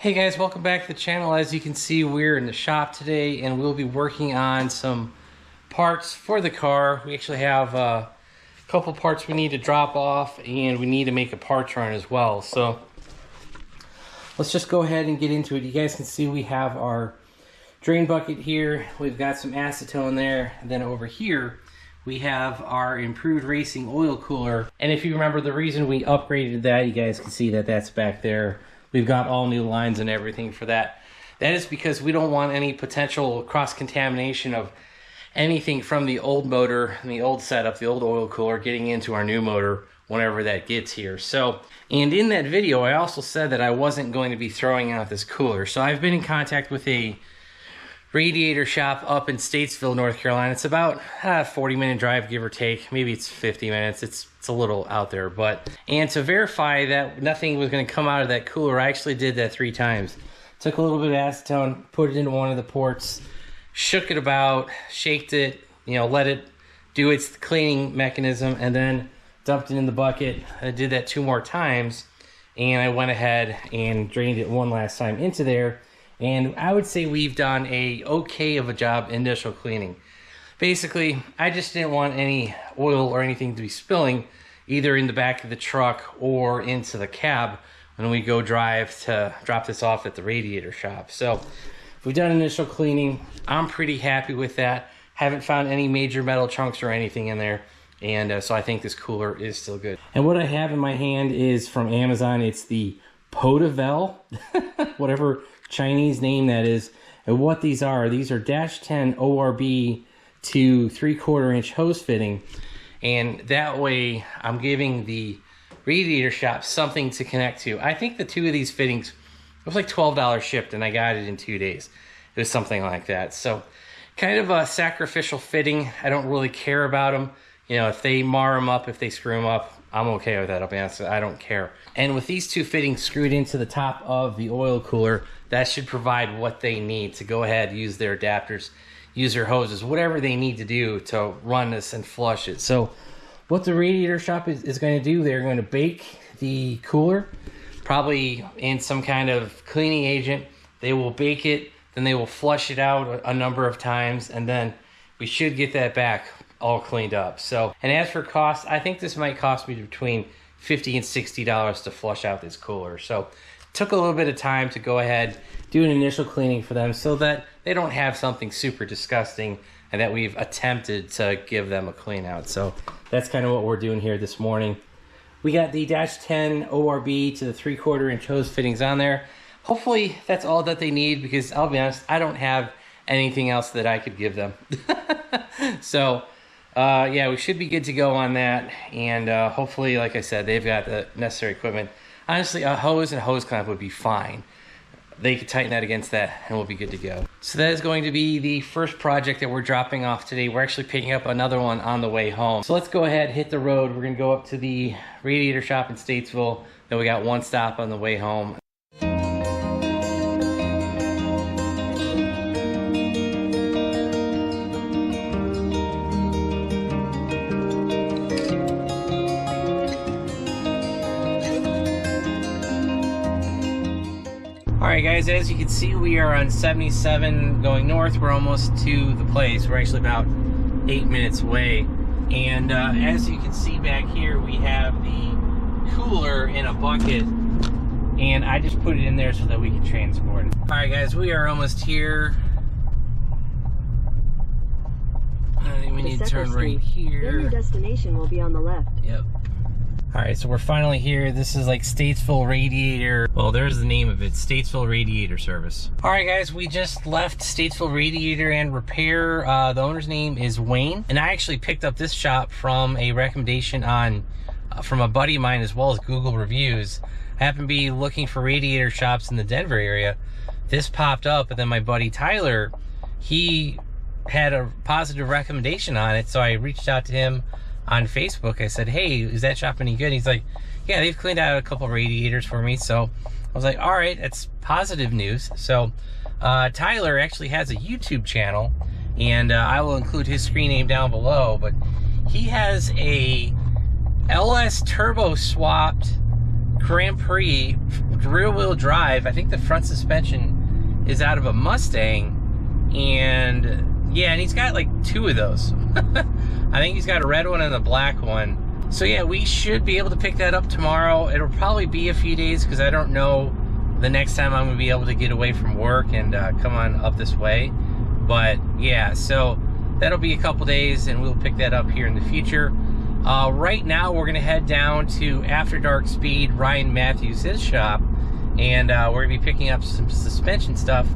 Hey guys, welcome back to the channel. As you can see, we're in the shop today and we'll be working on some parts for the car. We actually have a couple parts we need to drop off and we need to make a parts run as well. So let's just go ahead and get into it. You guys can see we have our drain bucket here. We've got some acetone there. And then over here, we have our improved racing oil cooler. And if you remember the reason we upgraded that, you guys can see that that's back there. We've got all new lines and everything for that. That is because we don't want any potential cross-contamination of anything from the old motor and the old setup, the old oil cooler, getting into our new motor whenever that gets here. So, and in that video, I also said that I wasn't going to be throwing out this cooler. So I've been in contact with a radiator shop up in Statesville, North Carolina. It's about a 40-minute drive, give or take. Maybe it's 50 minutes. It's a little out there, and to verify that nothing was going to come out of that cooler, I actually did that 3 times. Took a little bit of acetone, put it into one of the ports, shook it about, shaked it, let it do its cleaning mechanism, and then dumped it in the bucket. I did that 2 more times, and I went ahead and drained it one last time into there. And I would say we've done a okay of a job initial cleaning. Basically, I just didn't want any oil or anything to be spilling either in the back of the truck or into the cab when we go drive to drop this off at the radiator shop. So we've done initial cleaning. I'm pretty happy with that. Haven't found any major metal chunks or anything in there. And so I think this cooler is still good. And what I have in my hand is from Amazon. It's the Potavel, whatever Chinese name that is. And what these are -10 ORB to 3/4 inch hose fitting, and that way I'm giving the radiator shop something to connect to. I think the 2 of these fittings, it was like $12 shipped, and I got it in 2 days. It was something like that. So kind of a sacrificial fitting. I don't really care about them. If they mar them up, if they screw them up, I'm okay with that. I'll be honest, I don't care. And with these 2 fittings screwed into the top of the oil cooler, that should provide what they need to go ahead, use their adapters, use their hoses, whatever they need to do to run this and flush it. So what the radiator shop is going to do, they're going to bake the cooler, probably in some kind of cleaning agent. They will bake it, then they will flush it out a number of times, and then we should get that back all cleaned up. So, and as for cost, I think this might cost me between $50 and $60 to flush out this cooler. So took a little bit of time to go ahead, do an initial cleaning for them so that they don't have something super disgusting and that we've attempted to give them a clean out. So that's kind of what we're doing here this morning. We got the -10 ORB to the 3/4 inch hose fittings on there. Hopefully that's all that they need, because I'll be honest, I don't have anything else that I could give them. So yeah, we should be good to go on that. And hopefully, like I said, they've got the necessary equipment. Honestly, a hose and a hose clamp would be fine. They could tighten that against that and we'll be good to go. So that is going to be the first project that we're dropping off today. We're actually picking up another one on the way home. So let's go ahead, hit the road. We're gonna go up to the radiator shop in Statesville. Then we got 1 stop on the way home. Alright guys, as you can see, we are on 77 going north. We're almost to the place. We're actually about 8 minutes away. And as you can see back here, we have the cooler in a bucket. And I just put it in there so that we can transport it. Alright guys, we are almost here. I think we need to turn right here. Then your destination will be on the left. Yep. Alright, so we're finally here. This is like Statesville Radiator. Well, there's the name of it, Statesville Radiator Service. Alright guys, we just left Statesville Radiator and Repair. The owner's name is Wayne. And I actually picked up this shop from a recommendation on from a buddy of mine, as well as Google reviews. I happen to be looking for radiator shops in the Denver area. This popped up, and then my buddy Tyler, he had a positive recommendation on it, so I reached out to him on Facebook. I said, hey, is that shop any good? And he's like, yeah, they've cleaned out a couple radiators for me. So I was like, all right, that's positive news. So Tyler actually has a YouTube channel, and I will include his screen name down below, but he has a LS turbo swapped Grand Prix rear wheel drive. I think the front suspension is out of a Mustang, and yeah, and he's got like 2 of those. I think he's got a red one and a black one. So yeah, we should be able to pick that up tomorrow. It'll probably be a few days because I don't know the next time I'm gonna be able to get away from work and come on up this way. But yeah, so that'll be a couple days and we'll pick that up here in the future. Right now we're gonna head down to After Dark Speed, Ryan Matthews, his shop, and we're gonna be picking up some suspension stuff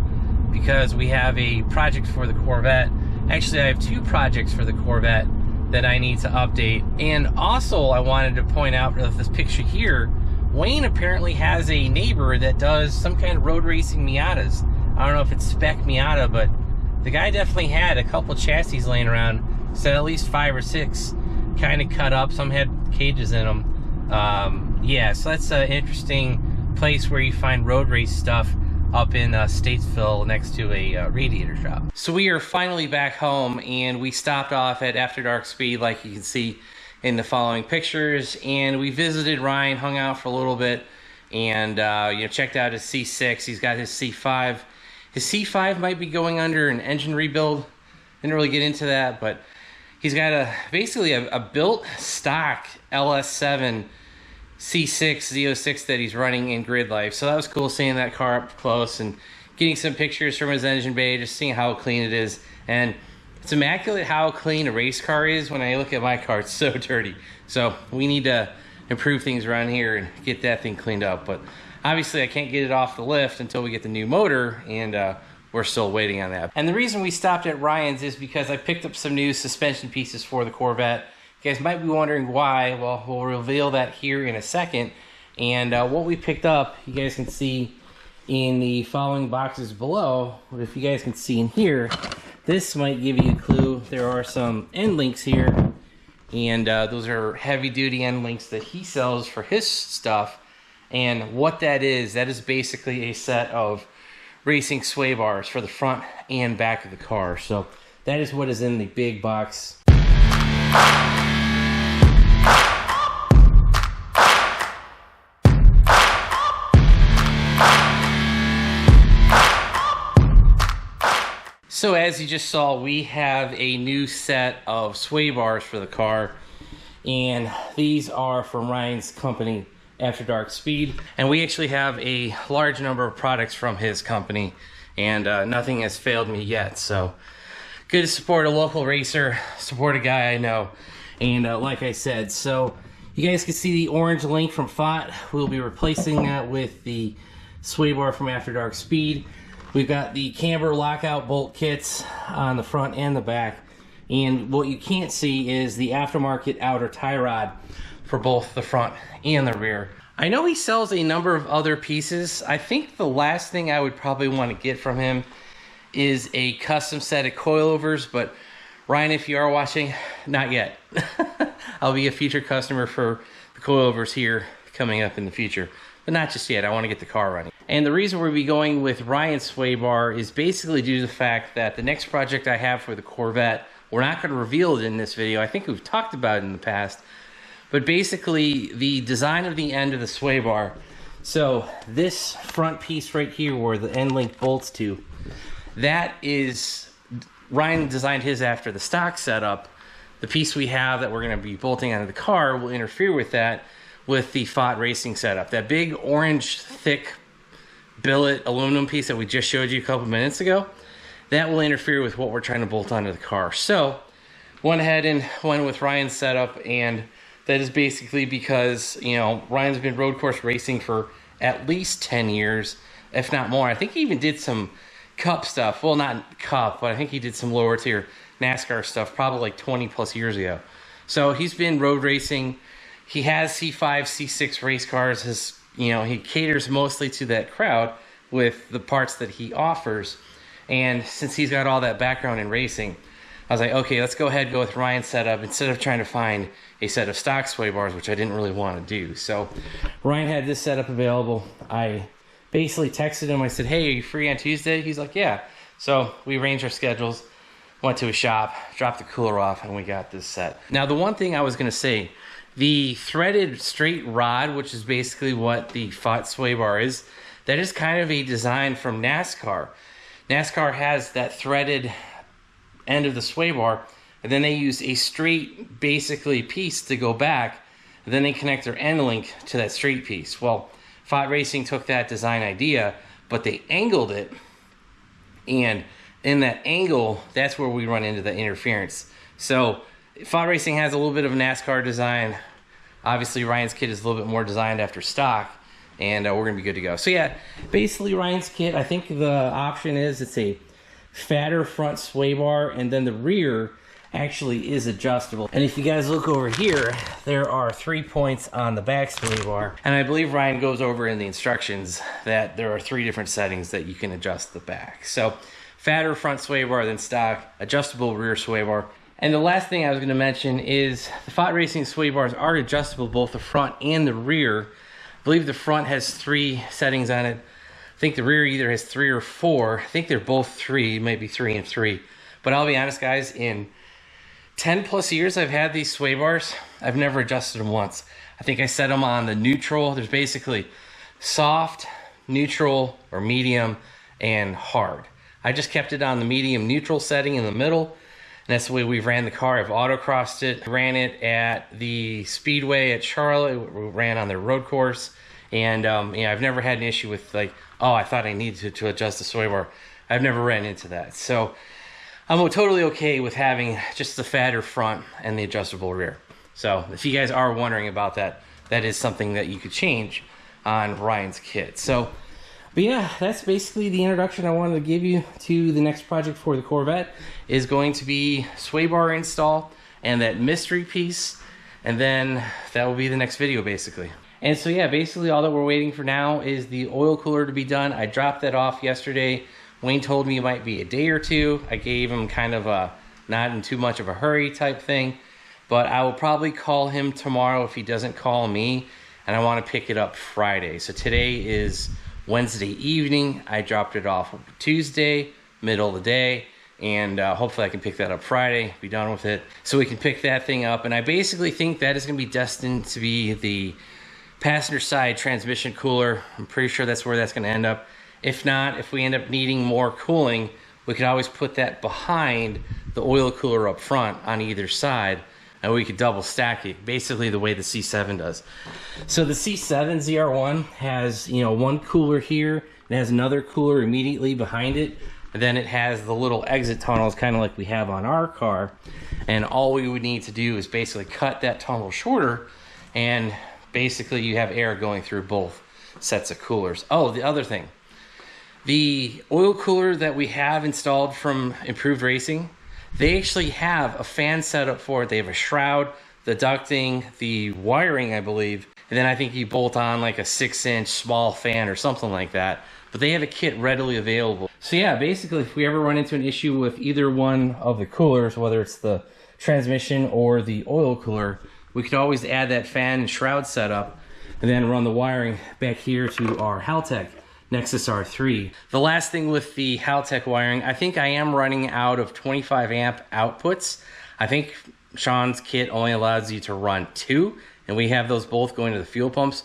because we have a project for the Corvette. Actually, I have 2 projects for the Corvette that I need to update. And also I wanted to point out of this picture here, Wayne apparently has a neighbor that does some kind of road racing Miatas. I don't know if it's spec Miata, but the guy definitely had a couple chassis laying around, so at least 5 or 6 kind of cut up. Some had cages in them. Yeah, so that's an interesting place where you find road race stuff up in Statesville next to a radiator shop. So we are finally back home, and we stopped off at After Dark Speed like you can see in the following pictures, and we visited Ryan, hung out for a little bit, and you know, checked out his C6. He's got his C5. His C5 might be going under an engine rebuild. Didn't really get into that, but he's got basically a built stock LS7 C6 Z06 that he's running in grid life. So that was cool seeing that car up close and getting some pictures from his engine bay, just seeing how clean it is. And it's immaculate how clean a race car is. When I look at my car, it's so dirty. So we need to improve things around here and get that thing cleaned up. But obviously I can't get it off the lift until we get the new motor, and we're still waiting on that. And the reason we stopped at Ryan's is because I picked up some new suspension pieces for the Corvette. You guys might be wondering why. Well, we'll reveal that here in a second. And what we picked up, you guys can see in the following boxes below. But if you guys can see in here, this might give you a clue. There are some end links here, and those are heavy duty end links that he sells for his stuff. And what that is basically a set of racing sway bars for the front and back of the car. So that is what is in the big box. So as you just saw, we have a new set of sway bars for the car, and these are from Ryan's company, After Dark Speed. And we actually have a large number of products from his company, and nothing has failed me yet. So good to support a local racer, support a guy I know. And like I said, so you guys can see the orange link from FOT. We'll be replacing that with the sway bar from After Dark Speed. We've got the camber lockout bolt kits on the front and the back. And what you can't see is the aftermarket outer tie rod for both the front and the rear. I know he sells a number of other pieces. I think the last thing I would probably want to get from him is a custom set of coilovers, but Ryan, if you are watching, not yet. I'll be a future customer for the coilovers here coming up in the future, but not just yet. I want to get the car running. And the reason we'll be going with Ryan's sway bar is basically due to the fact that the next project I have for the Corvette, we're not going to reveal it in this video. I think we've talked about it in the past, but basically the design of the end of the sway bar. So this front piece right here where the end link bolts to, that is, Ryan designed his after the stock setup. The piece we have that we're going to be bolting onto the car will interfere with that, with the FOT racing setup. That big orange thick billet aluminum piece that we just showed you a couple minutes ago, that will interfere with what we're trying to bolt onto the car. So went ahead and went with Ryan's setup, and that is basically because, you know, Ryan's been road course racing for at least 10 years, if not more. I think he even did some Cup stuff. Well, not Cup, but I think he did some lower tier NASCAR stuff probably like 20 plus years ago. So he's been road racing. He has C5, C6 race cars. His, you know, he caters mostly to that crowd with the parts that he offers. And since he's got all that background in racing, I was like, okay, let's go ahead and go with Ryan's setup instead of trying to find a set of stock sway bars, which I didn't really want to do. So Ryan had this setup available. I basically texted him. I said, hey, are you free on Tuesday? He's like, yeah. So we arranged our schedules, went to a shop, dropped the cooler off, and we got this set. Now, the one thing I was going to say, The threaded straight rod, which is basically what the sway bar is, that is kind of a design from NASCAR. NASCAR has that threaded end of the sway bar, and then they use a straight, basically, piece to go back, and then they connect their end link to that straight piece. Well, FOT Racing took that design idea, but they angled it, and in that angle, that's where we run into the interference. So FOT Racing has a little bit of a NASCAR design. Obviously, Ryan's kit is a little bit more designed after stock, and we're going to be good to go. So yeah, basically Ryan's kit, I think the option is it's a fatter front sway bar, and then the rear actually is adjustable. And if you guys look over here, there are 3 points on the back sway bar. And I believe Ryan goes over in the instructions that there are 3 different settings that you can adjust the back. So fatter front sway bar than stock, adjustable rear sway bar. And the last thing I was going to mention is the FOT Racing sway bars are adjustable, both the front and the rear. I believe the front has 3 settings on it. I think the rear either has 3 or 4. I think they're both 3, maybe 3 and 3. But I'll be honest, guys, in 10 plus years I've had these sway bars, I've never adjusted them once. I think I set them on the neutral. There's basically soft, neutral, or medium, and hard. I just kept it on the medium neutral setting in the middle. And that's the way we've ran the car. I've autocrossed it, ran it at the Speedway at Charlotte, we ran on their road course, and I've never had an issue with like, oh, I thought I needed to adjust the sway bar. I've never ran into that. So I'm totally okay with having just the fatter front and the adjustable rear. So if you guys are wondering about that, that is something that you could change on Ryan's kit. So, but yeah, that's basically the introduction I wanted to give you to the next project for the Corvette. Is going to be sway bar install and that mystery piece, and then that will be the next video basically. And so yeah, basically all that we're waiting for now is the oil cooler to be done. I dropped that off yesterday. Wayne told me it might be a day or 2. I gave him kind of a not in too much of a hurry type thing, but I will probably call him tomorrow if he doesn't call me, and I want to pick it up Friday. So today is Wednesday evening. I dropped it off Tuesday, middle of the day, and hopefully I can pick that up Friday, be done with it, so we can pick that thing up. And I basically think that is going to be destined to be the passenger side transmission cooler. I'm pretty sure that's where that's going to end up. If not, if we end up needing more cooling, we could always put that behind the oil cooler up front on either side, and we could double stack it, basically the way the C7 does. So the C7 ZR1 has, you know, one cooler here, and has another cooler immediately behind it, and then it has the little exit tunnels, kind of like we have on our car, and all we would need to do is basically cut that tunnel shorter, and basically you have air going through both sets of coolers. Oh, the other thing, the oil cooler that we have installed from Improved Racing, they actually have a fan setup for it. They have a shroud, the ducting, the wiring, I believe, and then I think you bolt on like a 6-inch small fan or something like that. But they have a kit readily available. So yeah, basically if we ever run into an issue with either one of the coolers, whether it's the transmission or the oil cooler, we could always add that fan and shroud setup and then run the wiring back here to our Haltech Nexus R3. The last thing with the Haltech wiring, I think I am running out of 25 amp outputs. I think Sean's kit only allows you to run 2, and we have those both going to the fuel pumps.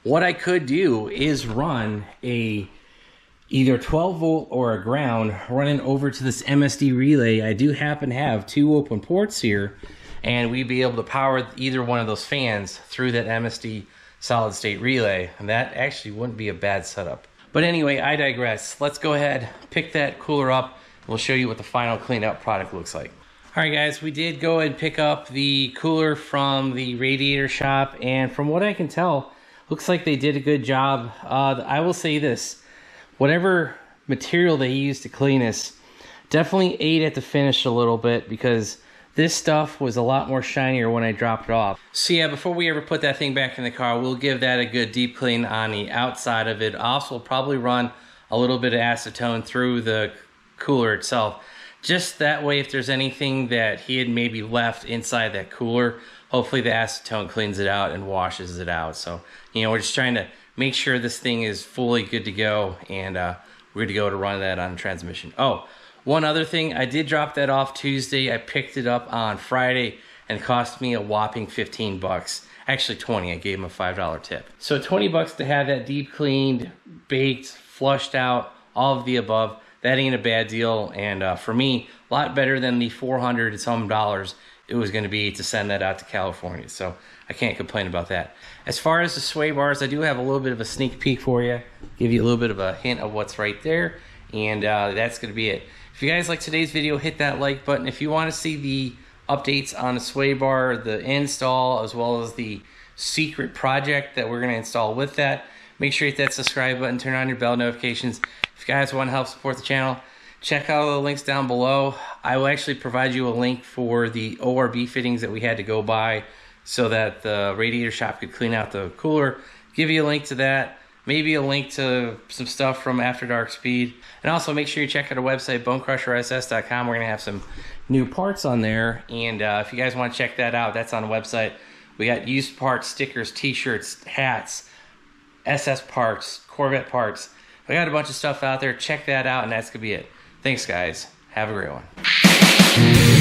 What I could do is run either 12 volt or a ground running over to this MSD relay. I do happen to have 2 open ports here, and we'd be able to power either one of those fans through that MSD solid state relay, and that actually wouldn't be a bad setup. But anyway, I digress. Let's go ahead, pick that cooler up, and we'll show you what the final cleaned up product looks like. All right, guys, we did go and pick up the cooler from the radiator shop, and from what I can tell, looks like they did a good job. I will say this, whatever material they used to clean this definitely ate at the finish a little bit, because this stuff was a lot more shinier when I dropped it off. So yeah, before we ever put that thing back in the car, we'll give that a good deep clean on the outside of it. Also, we'll probably run a little bit of acetone through the cooler itself. Just that way, if there's anything that he had maybe left inside that cooler, hopefully the acetone cleans it out and washes it out. So, you know, we're just trying to make sure this thing is fully good to go, and we're good to go to run that on transmission. Oh, one other thing, I did drop that off Tuesday. I picked it up on Friday, and it cost me a whopping 15 bucks. Actually 20, I gave him a $5 tip. So 20 bucks to have that deep cleaned, baked, flushed out, all of the above. That ain't a bad deal, and for me, a lot better than the 400 and some dollars it was going to be to send that out to California. So I can't complain about that. As far as the Swaybars, I do have a little bit of a sneak peek for you. Give you a little bit of a hint of what's right there, and that's going to be it. If you guys like today's video, hit that like button. If you want to see the updates on the Swaybar, the install, as well as the secret project that we're going to install with that, make sure you hit that subscribe button, turn on your bell notifications. If you guys want to help support the channel, check out all the links down below. I will actually provide you a link for the ORB fittings that we had to go buy so that the radiator shop could clean out the cooler. Give you a link to that. Maybe a link to some stuff from After Dark Speed. And also make sure you check out our website, BonecrrusherSS.com. We're going to have some new parts on there. And if you guys want to check that out, that's on the website. We got used parts, stickers, t-shirts, hats, SS parts, Corvette parts. I got a bunch of stuff out there. Check that out, and that's going to be it. Thanks, guys. Have a great one.